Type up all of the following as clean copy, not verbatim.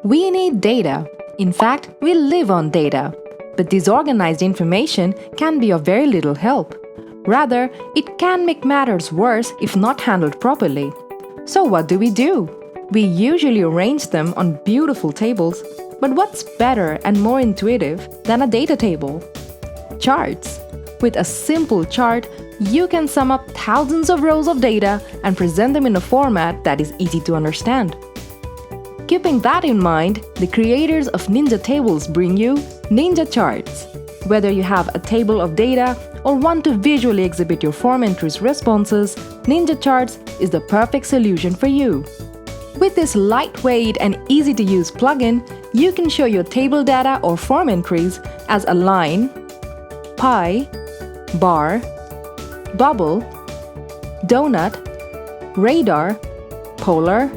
We need data. In fact, we live on data. But disorganized information can be of very little help. Rather, it can make matters worse if not handled properly. So what do? We usually arrange them on beautiful tables. But what's better and more intuitive than a data table? Charts. With a simple chart, you can sum up thousands of rows of data and present them in a format that is easy to understand. Keeping that in mind, the creators of Ninja Tables bring you Ninja Charts. Whether you have a table of data or want to visually exhibit your form entries' responses, Ninja Charts is the perfect solution for you. With this lightweight and easy-to-use plugin, you can show your table data or form entries as a line, pie, bar, bubble, donut, radar, polar,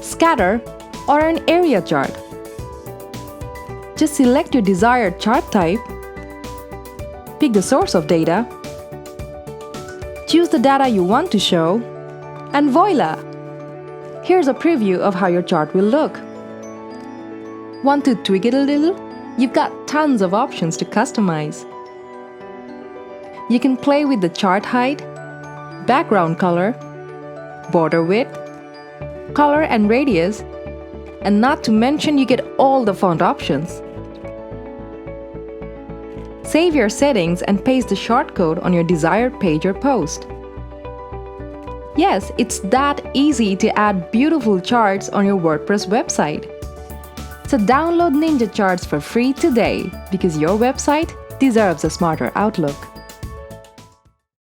scatter, or an area chart. Just select your desired chart type, pick the source of data, choose the data you want to show, and voila! Here's a preview of how your chart will look. Want to tweak it a little? You've got tons of options to customize. You can play with the chart height, background color, border width, color and radius, and not to mention you get all the font options. Save your settings and paste the shortcode on your desired page or post. Yes, it's that easy to add beautiful charts on your WordPress website. So download Ninja Charts for free today because your website deserves a smarter outlook.